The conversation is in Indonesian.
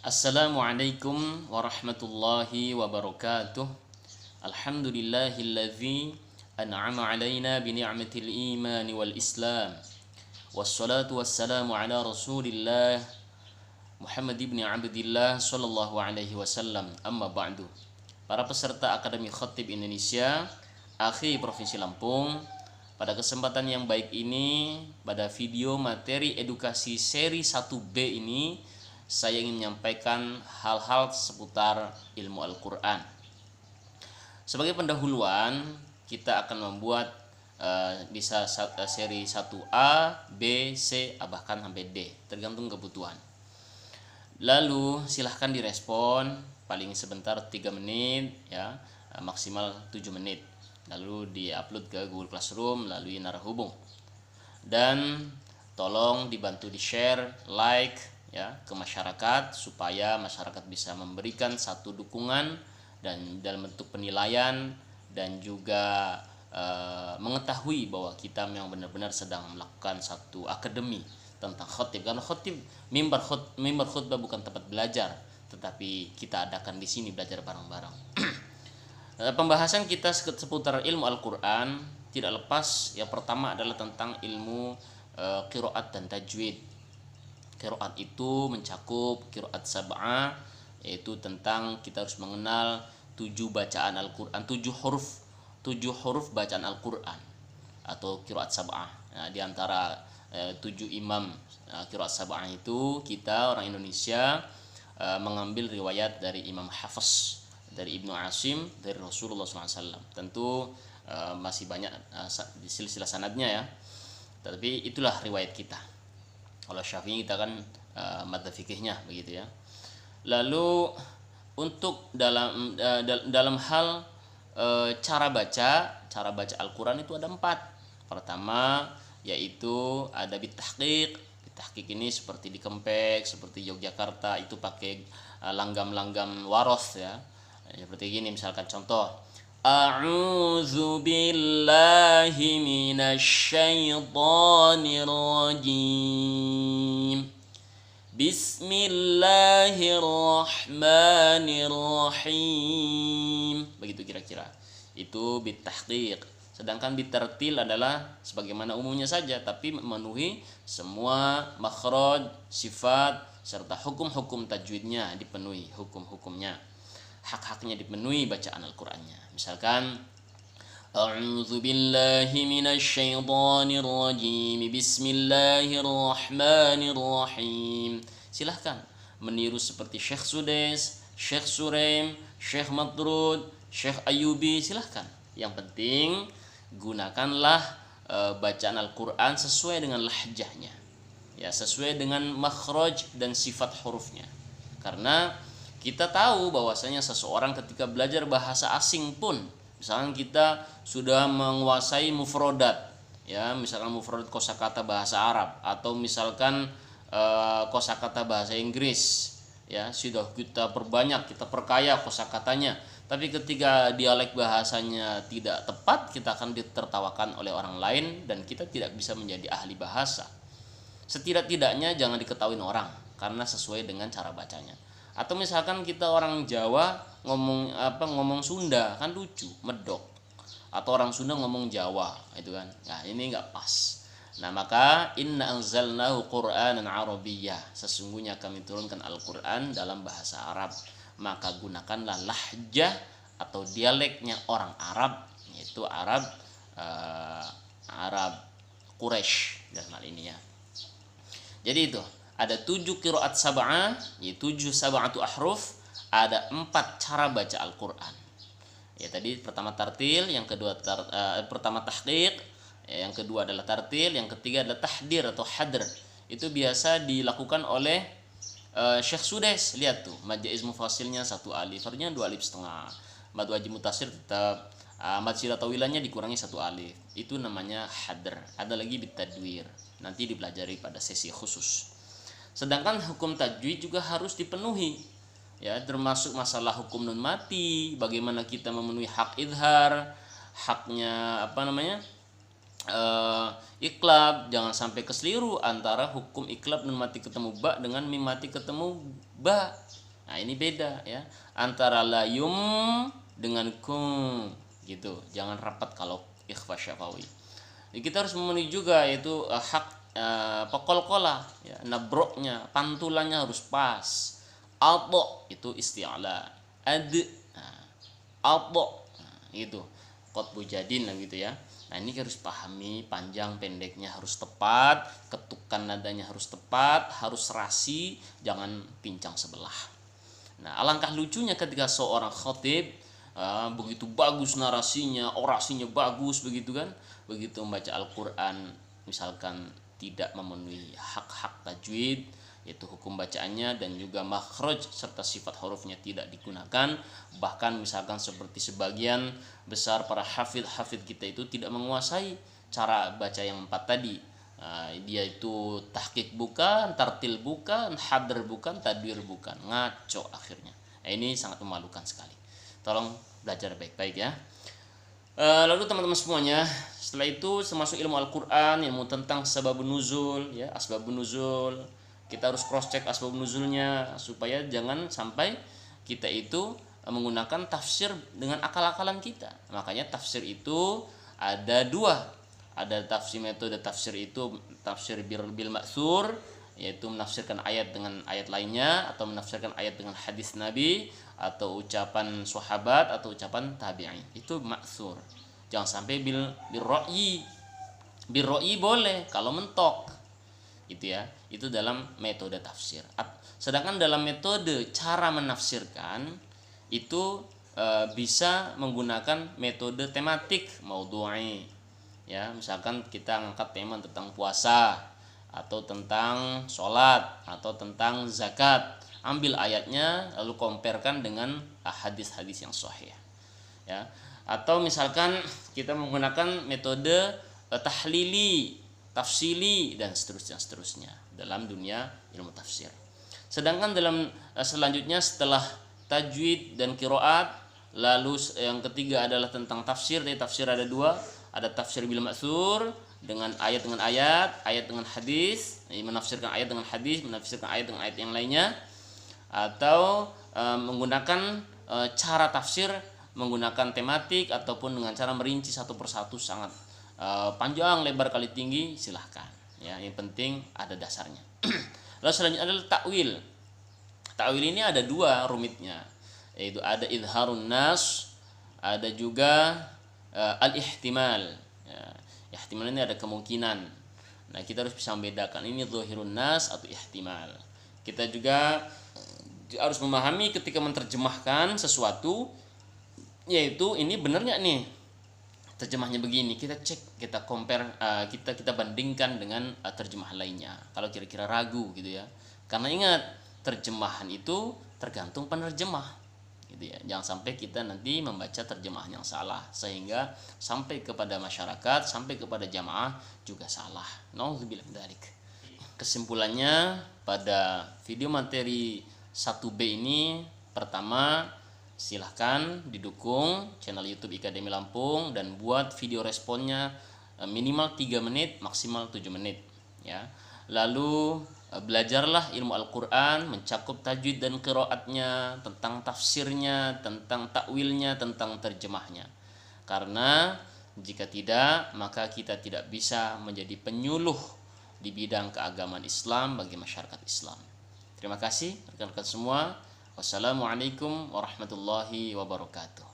Assalamualaikum warahmatullahi wabarakatuh. Alhamdulillahilladzi an'ama alaina bi ni'matil iman wal islam. Wassalatu wassalamu ala Rasulillah Muhammad ibn Abdillah sallallahu alaihi wasallam. Amma ba'du. Para peserta Akademi Khatib Indonesia, AKHI Provinsi Lampung, pada kesempatan yang baik ini, pada video materi edukasi seri 1B ini, saya ingin menyampaikan hal-hal seputar ilmu Al-Quran. Sebagai pendahuluan, kita akan membuat bisa seri 1A, B, C, bahkan sampai D, tergantung kebutuhan. Lalu silahkan direspon paling sebentar 3 menit ya, maksimal 7 menit. Lalu di-upload ke Google Classroom melalui narahubung. Dan tolong dibantu di-share, like ya ke masyarakat supaya masyarakat bisa memberikan satu dukungan dan dalam bentuk penilaian dan juga mengetahui bahwa kita memang benar-benar sedang melakukan satu akademi tentang khotib, karena khotib mimbar khutbah bukan tempat belajar, tetapi kita adakan di sini belajar bareng-bareng. Pembahasan kita seputar ilmu Al-Quran tidak lepas yang pertama adalah tentang ilmu qiraat dan tajwid. Qiraat itu mencakup qiraat sab'ah, yaitu tentang kita harus mengenal 7 bacaan Al-Quran, 7 huruf bacaan Al-Quran atau qiraat sab'ah. Nah, di antara 7 imam qiraat sab'ah itu, kita orang Indonesia mengambil riwayat dari Imam Hafiz, dari Ibnu Asim, dari Rasulullah SAW. Tentu masih banyak di silsilah sanadnya ya, tapi itulah riwayat kita. Kalau Syafi'i kita kan madzhab fikihnya begitu ya. Lalu untuk dalam hal cara baca Al-Quran itu ada 4. Pertama yaitu ada bitahqiq. Bitahqiq ini seperti di Kempek, seperti Yogyakarta itu pakai langgam-langgam waros ya. Seperti gini misalkan contoh, A'udzu billahi minasy syaithanir rajim. Bismillahirrahmanirrahim. Begitu kira-kira. Itu bitahqiq. Sedangkan bitartil adalah sebagaimana umumnya saja, tapi memenuhi semua makhraj, sifat serta hukum-hukum tajwidnya dipenuhi, hukum-hukumnya, hak-haknya dipenuhi bacaan Al-Qur'annya. Misalkan A'udzu billahi minasy syaithanir rajim. Bismillahirrahmanirrahim. Silahkan meniru seperti Syekh Sudes, Syekh Surem, Syekh Madrud, Syekh Ayubi, silahkan. Yang penting gunakanlah bacaan Al-Qur'an sesuai dengan lahjahnya. Ya, sesuai dengan makhraj dan sifat hurufnya. Karena kita tahu bahwasanya seseorang ketika belajar bahasa asing pun, misalkan kita sudah menguasai mufrodat, ya, misalkan mufrodat kosakata bahasa Arab atau misalkan kosakata bahasa Inggris, ya, sudah kita perbanyak, kita perkaya kosakatanya. Tapi ketika dialek bahasanya tidak tepat, kita akan ditertawakan oleh orang lain dan kita tidak bisa menjadi ahli bahasa. Setidak-tidaknya jangan diketahui orang karena sesuai dengan cara bacanya. Atau misalkan kita orang Jawa ngomong Sunda, kan lucu, medok. Atau orang Sunda ngomong Jawa, itu kan. Nah, ini enggak pas. Nah, maka inna anzalnahu Qur'anan Arabiyyah. Sesungguhnya kami turunkan Al-Qur'an dalam bahasa Arab. Maka gunakanlah lahjah atau dialeknya orang Arab, yaitu Arab Quraisy dalam hal ini ya. Jadi itu ada 7 qiraat sab'ah, yaitu 7 sab'atu ahruf, ada 4 cara baca Al-Qur'an. Ya, tadi pertama tartil, yang kedua pertama tahqiq, yang kedua adalah tartil, yang ketiga adalah tahdir atau hadr. Itu biasa dilakukan oleh Syekh Sudes. Lihat tuh, mad jaiz mufasilnya 1 alif, artinya 2 alif setengah. Mad wajib mutasir tetap mad sila tawilannya dikurangi 1 alif. Itu namanya hadr. Ada lagi bitadwir. Nanti dipelajari pada sesi khusus. Sedangkan hukum tajwid juga harus dipenuhi, ya, termasuk masalah hukum nun mati, bagaimana kita memenuhi hak idhar, haknya iklab, jangan sampai keseliru antara hukum iklab nun mati ketemu ba dengan mim mati ketemu ba. Nah, ini beda ya antara layum dengan kum gitu. Jangan rapat kalau ikhfa syafawi. Jadi kita harus memenuhi juga yaitu hak pekol-kola ya, nabroknya, pantulannya harus pas. Albo itu isti'ala. Ad albo gitu. Qotbu jadin lah gitu ya. Nah, ini harus pahami panjang pendeknya harus tepat, ketukan nadanya harus tepat, harus rasi, jangan pincang sebelah. Nah, alangkah lucunya ketika seorang khatib begitu bagus narasinya, orasinya bagus begitu kan, begitu membaca Al-Quran misalkan tidak memenuhi hak-hak tajwid, yaitu hukum bacaannya dan juga makhraj serta sifat hurufnya tidak digunakan, bahkan misalkan seperti sebagian besar para hafidh kita itu tidak menguasai cara baca yang 4 tadi. Dia itu tahqiq bukan, tartil bukan, hadr bukan, tadwir bukan, ngaco akhirnya. Ini sangat memalukan sekali. Tolong belajar baik-baik ya. Lalu teman-teman semuanya, setelah itu termasuk ilmu Al-Quran, ilmu tentang sababun nuzul ya, asbabun nuzul. Kita harus cross check asbabun nuzulnya supaya jangan sampai kita itu menggunakan tafsir dengan akal-akalan kita. Makanya tafsir itu ada dua. Ada tafsir, metode tafsir itu tafsir bil ma'thur, yaitu menafsirkan ayat dengan ayat lainnya, atau menafsirkan ayat dengan hadis Nabi, atau ucapan sahabat, atau ucapan tabi'in. Itu ma'thur. Jangan sampai bil ra'yi. Bil ra'yi boleh kalau mentok. Itu ya. Itu dalam metode tafsir. Sedangkan dalam metode cara menafsirkan itu bisa menggunakan metode tematik maudhu'i. Ya, misalkan kita ngangkat tema tentang puasa atau tentang sholat atau tentang zakat, ambil ayatnya lalu comparekan dengan hadis-hadis yang sahih ya. Atau misalkan kita menggunakan metode tahlili, tafsili dan seterusnya dalam dunia ilmu tafsir. Sedangkan dalam selanjutnya setelah tajwid dan qiraat, lalu yang ketiga adalah tentang tafsir. Dari tafsir ada dua, ada tafsir bil ma'thur dengan ayat dengan hadis, menafsirkan ayat dengan hadis, menafsirkan ayat dengan ayat yang lainnya, atau menggunakan cara tafsir menggunakan tematik ataupun dengan cara merinci satu persatu sangat panjang lebar kali tinggi, silahkan ya, yang penting ada dasarnya. Lalu selanjutnya adalah takwil. Takwil ini ada dua rumitnya, yaitu ada idharun nas, ada juga al-ihtimal ya. Ihtimal ini ada kemungkinan. Nah, kita harus bisa membedakan ini zahirun nas atau ihtimal. Kita juga harus memahami ketika menerjemahkan sesuatu, yaitu ini benar nggak nih terjemahnya begini, kita cek, kita compare, kita bandingkan dengan terjemahan lainnya kalau kira-kira ragu gitu ya. Karena ingat, terjemahan itu tergantung penerjemah gitu ya. Jangan sampai kita nanti membaca terjemahan yang salah sehingga sampai kepada masyarakat, sampai kepada jamaah juga salah. Nauzubillah min dzalik. Kesimpulannya pada video materi 1B ini, pertama, silahkan didukung channel YouTube Ikademi Lampung dan buat video responnya minimal 3 menit, maksimal 7 menit ya. Lalu belajarlah ilmu Al-Quran, mencakup tajwid dan qiraatnya, tentang tafsirnya, tentang takwilnya, tentang terjemahnya. Karena jika tidak, maka kita tidak bisa menjadi penyuluh di bidang keagamaan Islam bagi masyarakat Islam. Terima kasih rekan-rekan semua. Wassalamualaikum warahmatullahi wabarakatuh.